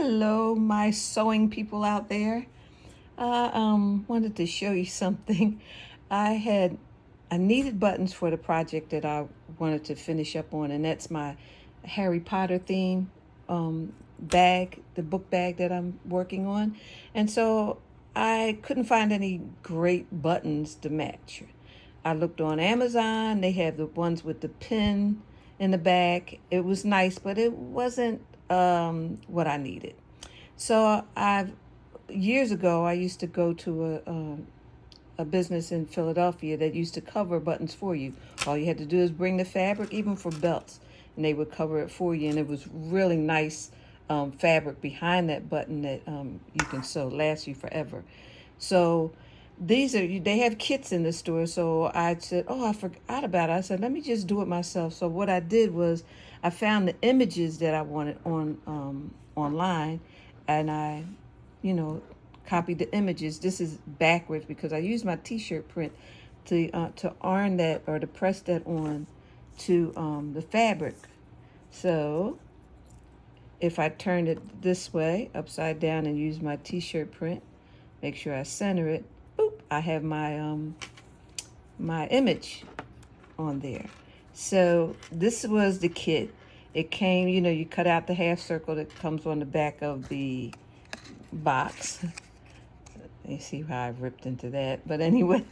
Hello, my sewing people out there. I wanted to show you something. I needed buttons for the project that I wanted to finish up on, and that's my Harry Potter theme bag, the book bag that I'm working on. And so I couldn't find any great buttons to match. I looked on Amazon. They have the ones with the pin in the back. It was nice, but it wasn't what I needed. So I've years ago I used to go to a business in Philadelphia that used to cover buttons for you. All you had to do is bring the fabric, even for belts, and they would cover it for you. And it was really nice fabric behind that button that you can sew, lasts you forever. So they have kits in the store. So I said, oh, I forgot about it. I said, let me just do it myself. So what I did was I found the images that I wanted on online, and I, copied the images. This is backwards because I used my T-shirt print to iron that, or to press that on to the fabric. So if I turn it this way, upside down, and use my T-shirt print, make sure I center it, boop, I have my image on there. So this was the kit. It came, you cut out the half circle that comes on the back of the box. You see how I ripped into that. But anyway,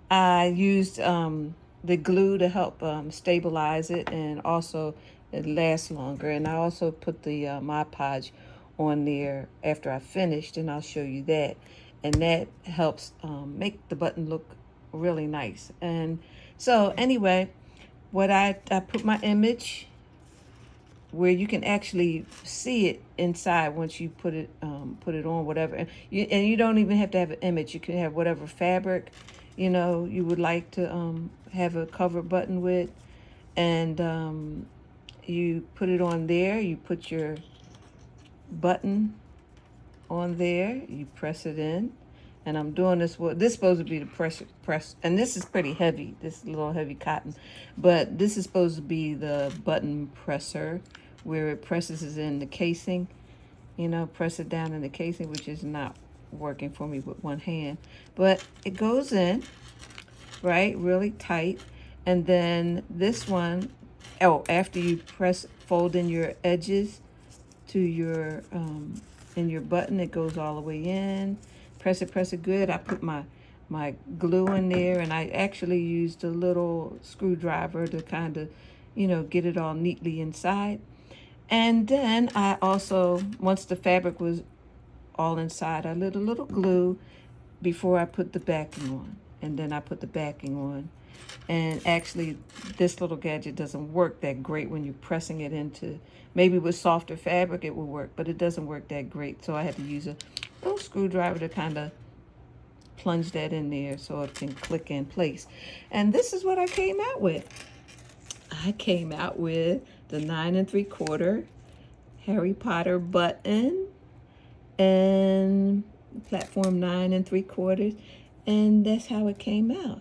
I used the glue to help stabilize it, and also it lasts longer. And I also put the Mod Podge on there after I finished, and I'll show you that. And that helps make the button look really nice. And so anyway, what I put my image where you can actually see it inside once you put it on, whatever. And you don't even have to have an image. You can have whatever fabric you would like to have a cover button with, and you put it on there. You put your button on there, you press it in, and I'm doing this. This is supposed to be the press, and this is pretty heavy. This is a little heavy cotton, but this is supposed to be the button presser, where it presses in the casing. Press it down in the casing, which is not working for me with one hand, but it goes in right really tight. And then this one, after you fold in your edges to your in your button, it goes all the way in. Press it good. I put my glue in there, and I actually used a little screwdriver to kind of get it all neatly inside. And then I also, once the fabric was all inside, I lit a little glue before I put the backing on, and then I put the backing on. And actually, this little gadget doesn't work that great when you're pressing it into, maybe with softer fabric it will work, but it doesn't work that great. So I had to use a little screwdriver to kind of plunge that in there so it can click in place. And this is what I came out with. I came out with the 9 3/4 Harry Potter button and platform 9 3/4, and that's how it came out.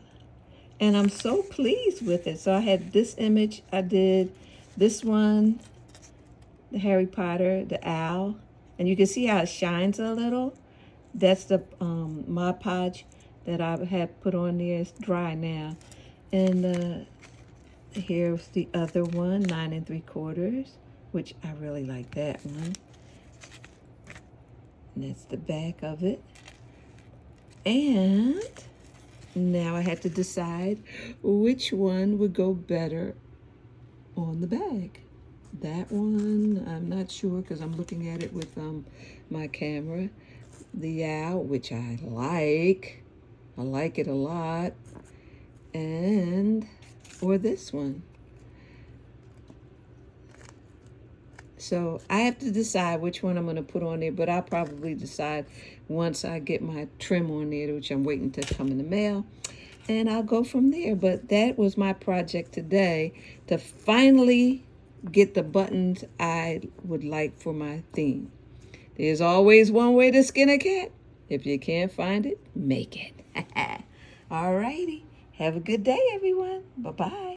And I'm so pleased with it. So I had this image. I did this one, the Harry Potter, the owl, and you can see how it shines a little. That's the Mod Podge that I had put on there. It's dry now. And here's the other one, 9 3/4, which I really like that one. And that's the back of it. And now I had to decide which one would go better on the bag. That one, I'm not sure because I'm looking at it with my camera. The owl, which I like it a lot, or this one. So I have to decide which one I'm going to put on there, but I'll probably decide once I get my trim on there, which I'm waiting to come in the mail, and I'll go from there. But that was my project today, to finally get the buttons I would like for my theme. There's always one way to skin a cat. If you can't find it, make it. All righty. Have a good day, everyone. Bye-bye.